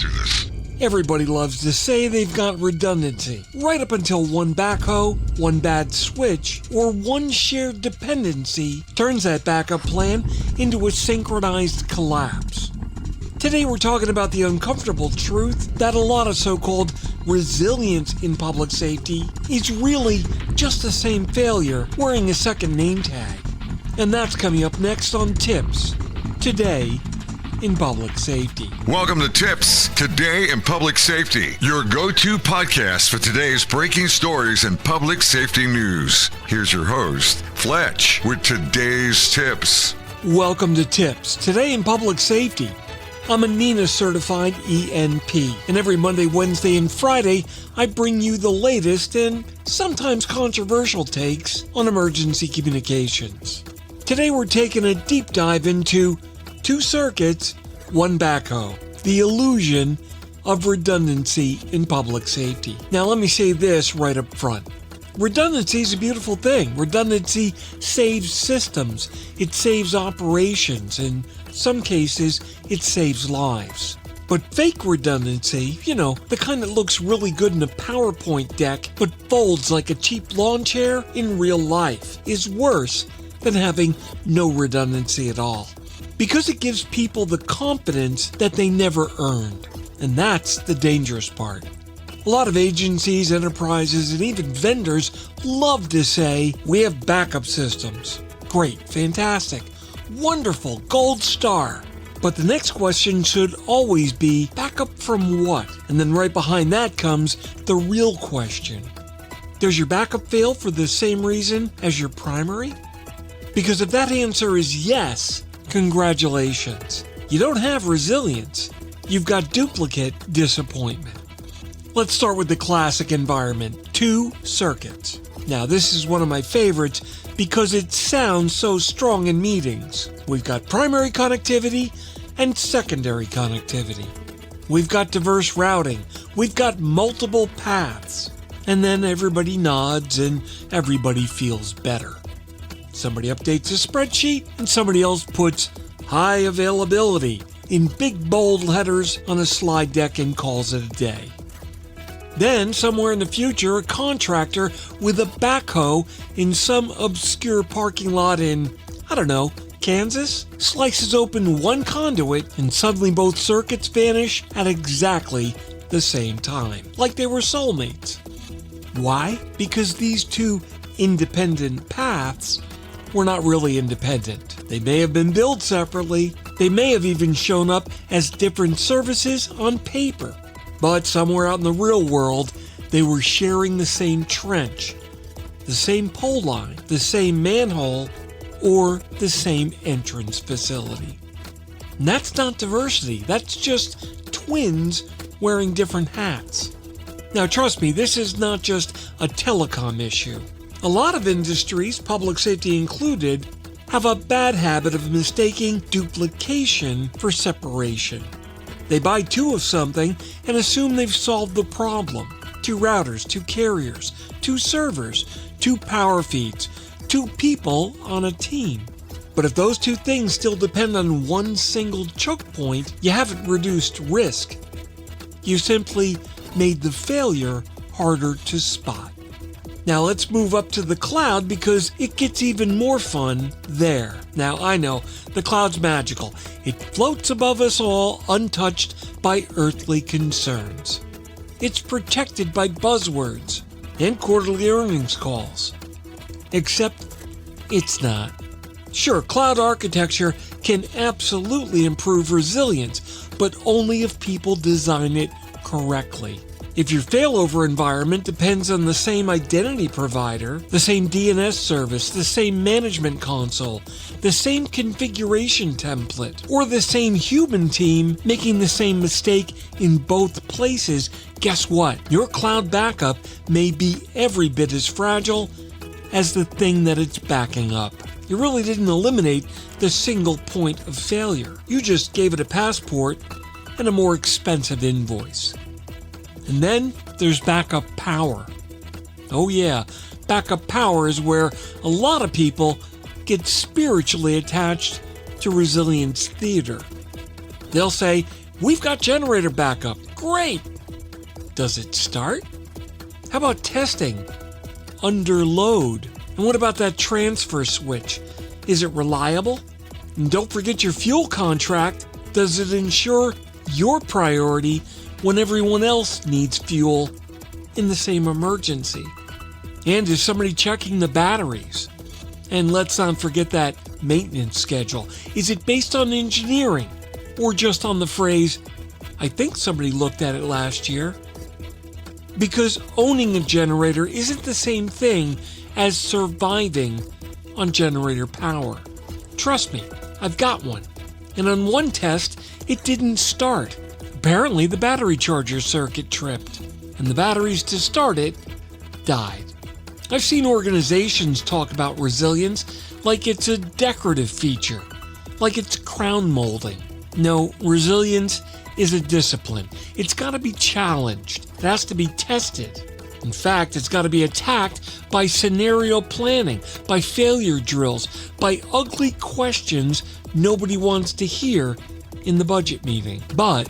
through this. Everybody loves to say they've got redundancy, right up until one backhoe, one bad switch, or one shared dependency turns that backup plan into a synchronized collapse. Today we're talking about the uncomfortable truth that a lot of so-called resilience in public safety is really just the same failure wearing a second name tag. And that's coming up next on TiPS, Today in Public Safety. Welcome to TiPS, Today in Public Safety, your go-to podcast for today's breaking stories and public safety news. Here's your host, Fletch, with today's tips. Welcome to TiPS, Today in Public Safety. I'm a NENA certified ENP, and every Monday, Wednesday, and Friday, I bring you the latest and sometimes controversial takes on emergency communications. Today we're taking a deep dive into 2 circuits, 1 backhoe, the illusion of redundancy in public safety. Now let me say this right up front. Redundancy is a beautiful thing. Redundancy saves systems. It saves operations. In some cases, it saves lives. But fake redundancy, the kind that looks really good in a PowerPoint deck but folds like a cheap lawn chair in real life, is worse than having no redundancy at all. Because it gives people the confidence that they never earned. And that's the dangerous part. A lot of agencies, enterprises, and even vendors love to say, we have backup systems. Great, fantastic, wonderful, gold star. But the next question should always be, backup from what? And then right behind that comes the real question. Does your backup fail for the same reason as your primary? Because if that answer is yes, congratulations. You don't have resilience. You've got duplicate disappointment. Let's start with the classic environment, 2 circuits. Now this is one of my favorites because it sounds so strong in meetings. We've got primary connectivity and secondary connectivity. We've got diverse routing. We've got multiple paths. And then everybody nods and everybody feels better. Somebody updates a spreadsheet and somebody else puts high availability in big bold letters on a slide deck and calls it a day. Then, somewhere in the future, a contractor with a backhoe in some obscure parking lot in, Kansas, slices open one conduit and suddenly both circuits vanish at exactly the same time, like they were soulmates. Why? Because these 2 independent paths were not really independent. They may have been billed separately. They may have even shown up as different services on paper. But somewhere out in the real world, they were sharing the same trench, the same pole line, the same manhole, or the same entrance facility. And that's not diversity. That's just twins wearing different hats. Now trust me, this is not just a telecom issue. A lot of industries, public safety included, have a bad habit of mistaking duplication for separation. They buy 2 of something and assume they've solved the problem. 2 routers, 2 carriers, 2 servers, 2 power feeds, 2 people on a team. But if those 2 things still depend on one single choke point, you haven't reduced risk. You simply made the failure harder to spot. Now let's move up to the cloud because it gets even more fun there. Now I know, the cloud's magical. It floats above us all untouched by earthly concerns. It's protected by buzzwords and quarterly earnings calls. Except it's not. Sure, cloud architecture can absolutely improve resilience, but only if people design it correctly. If your failover environment depends on the same identity provider, the same DNS service, the same management console, the same configuration template, or the same human team making the same mistake in both places, guess what? Your cloud backup may be every bit as fragile as the thing that it's backing up. You really didn't eliminate the single point of failure. You just gave it a passport and a more expensive invoice. And then there's backup power. Oh yeah, backup power is where a lot of people get spiritually attached to resilience theater. They'll say, We've got generator backup. Great! Does it start? How about testing? Under load. And what about that transfer switch? Is it reliable? And don't forget your fuel contract. Does it ensure your priority when everyone else needs fuel in the same emergency? And is somebody checking the batteries? And let's not forget that maintenance schedule. Is it based on engineering or just on the phrase, I think somebody looked at it last year? Because owning a generator isn't the same thing as surviving on generator power. Trust me, I've got one. And on one test, it didn't start. Apparently, the battery charger circuit tripped, and the batteries to start it died. I've seen organizations talk about resilience like it's a decorative feature, like it's crown molding. No, resilience is a discipline. It's got to be challenged. It has to be tested. In fact, it's got to be attacked by scenario planning, by failure drills, by ugly questions nobody wants to hear in the budget meeting. But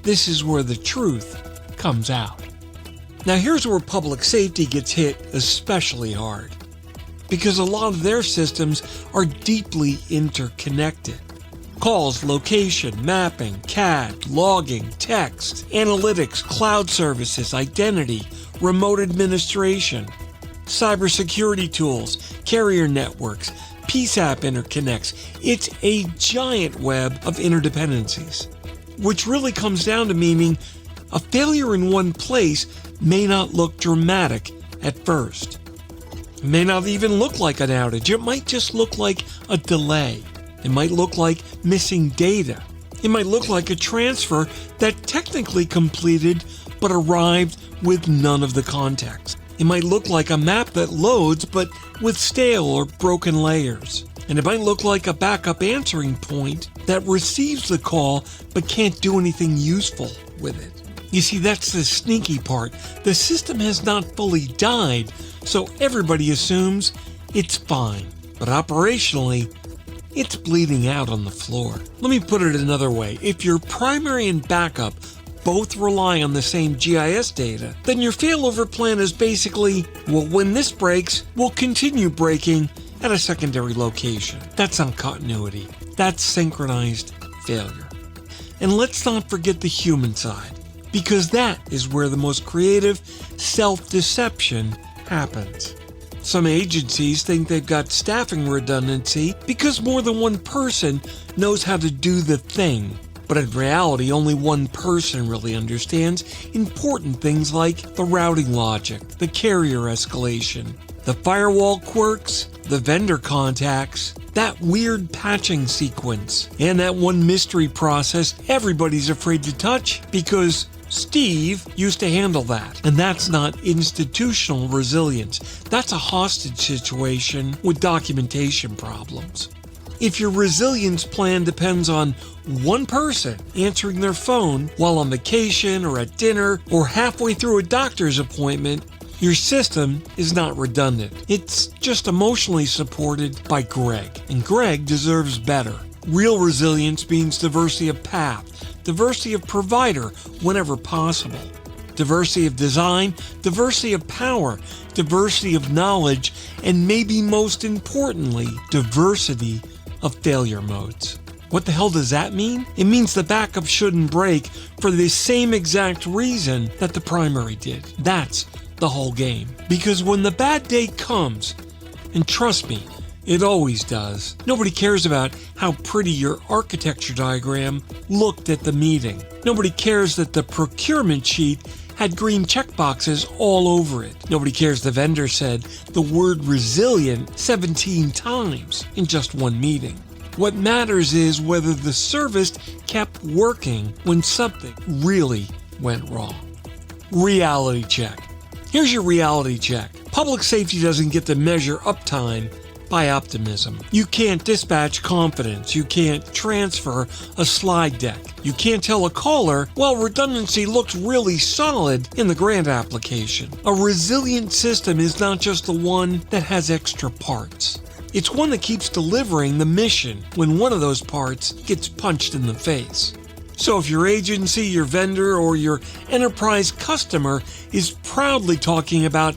this is where the truth comes out. Now here's where public safety gets hit especially hard, because a lot of their systems are deeply interconnected. Calls, location, mapping, CAD, logging, text, analytics, cloud services, identity, remote administration, cybersecurity tools, carrier networks, PSAP interconnects. It's a giant web of interdependencies, which really comes down to meaning a failure in one place may not look dramatic at first. It may not even look like an outage. It might just look like a delay. It might look like missing data. It might look like a transfer that technically completed but arrived with none of the context. It might look like a map that loads but with stale or broken layers. And it might look like a backup answering point that receives the call but can't do anything useful with it. You see, that's the sneaky part. The system has not fully died, so everybody assumes it's fine. But operationally, it's bleeding out on the floor. Let me put it another way. If your primary and backup both rely on the same GIS data, then your failover plan is basically, well, when this breaks, we'll continue breaking at a secondary location. That's not continuity. That's synchronized failure. And let's not forget the human side, because that is where the most creative self-deception happens. Some agencies think they've got staffing redundancy because more than one person knows how to do the thing. But in reality, only one person really understands important things like the routing logic, the carrier escalation, the firewall quirks, the vendor contacts, that weird patching sequence, and that one mystery process everybody's afraid to touch because Steve used to handle that. And that's not institutional resilience. That's a hostage situation with documentation problems. If your resilience plan depends on one person answering their phone while on vacation or at dinner or halfway through a doctor's appointment, your system is not redundant. It's just emotionally supported by Greg. And Greg deserves better. Real resilience means diversity of path, diversity of provider whenever possible, diversity of design, diversity of power, diversity of knowledge, and maybe most importantly, diversity of failure modes. What the hell does that mean? It means the backup shouldn't break for the same exact reason that the primary did. That's the whole game. Because when the bad day comes, and trust me, it always does, nobody cares about how pretty your architecture diagram looked at the meeting. Nobody cares that the procurement sheet had green checkboxes all over it. Nobody cares the vendor said the word resilient 17 times in just one meeting. What matters is whether the service kept working when something really went wrong. Reality check. Here's your reality check. Public safety doesn't get to measure uptime by optimism. You can't dispatch confidence. You can't transfer a slide deck. You can't tell a caller, well, redundancy looks really solid in the grant application. A resilient system is not just the one that has extra parts. It's one that keeps delivering the mission when one of those parts gets punched in the face. So if your agency, your vendor, or your enterprise customer is proudly talking about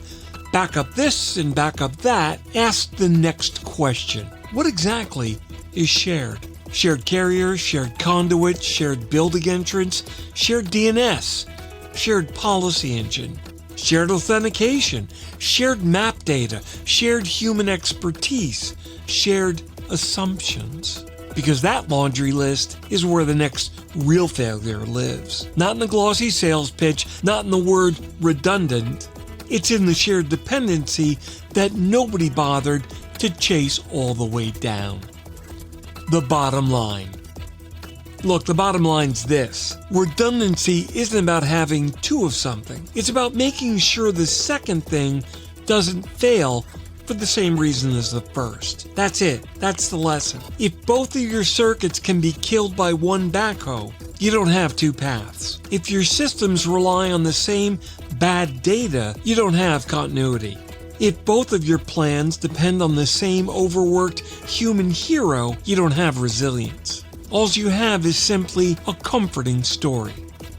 backup this and backup that, ask the next question. What exactly is shared? Shared carrier, shared conduit, shared building entrance, shared DNS, shared policy engine, shared authentication, shared map data, shared human expertise, shared assumptions. Because that laundry list is where the next real failure lives. Not in the glossy sales pitch, not in the word redundant. It's in the shared dependency that nobody bothered to chase all the way down. The bottom line. Look, the bottom line's this. Redundancy isn't about having two of something. It's about making sure the second thing doesn't fail for the same reason as the first. That's it. That's the lesson. If both of your circuits can be killed by one backhoe, you don't have two paths. If your systems rely on the same bad data, you don't have continuity. If both of your plans depend on the same overworked human hero, you don't have resilience. All you have is simply a comforting story.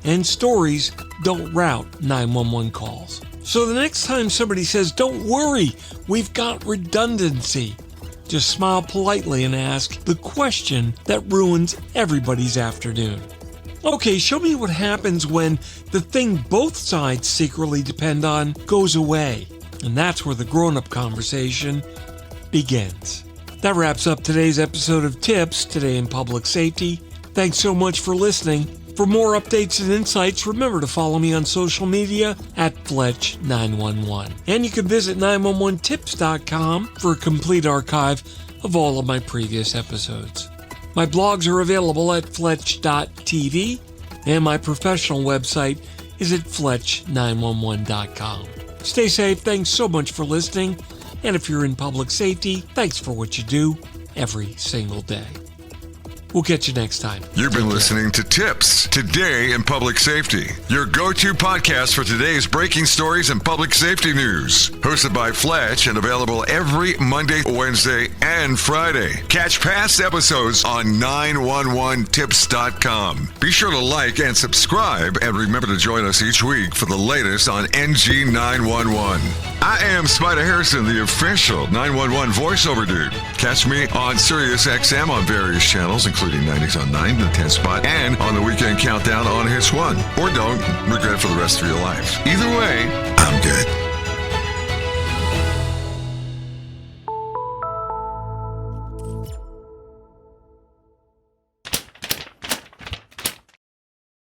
And stories don't route 911 calls. So the next time somebody says, "Don't worry, we've got redundancy," just smile politely and ask the question that ruins everybody's afternoon. Okay, show me what happens when the thing both sides secretly depend on goes away. And that's where the grown-up conversation begins. That wraps up today's episode of TiPS, Today in Public Safety. Thanks so much for listening. For more updates and insights, remember to follow me on social media at Fletch911. And you can visit 911tips.com for a complete archive of all of my previous episodes. My blogs are available at Fletch.tv, and my professional website is at Fletch911.com. Stay safe. Thanks so much for listening. And if you're in public safety, thanks for what you do every single day. We'll catch you next time. You've been listening to TiPS, Today in Public Safety, your go-to podcast for today's breaking stories and public safety news. Hosted by Fletch and available every Monday, Wednesday, and Friday. Catch past episodes on 911tips.com. Be sure to like and subscribe, and remember to join us each week for the latest on NG911. I am Spider Harrison, the official 911 voiceover dude. Catch me on Sirius XM on various channels, including 90s on 9, the 10 spot, and on the weekend countdown on Hits 1. Or don't regret it for the rest of your life. Either way, I'm good.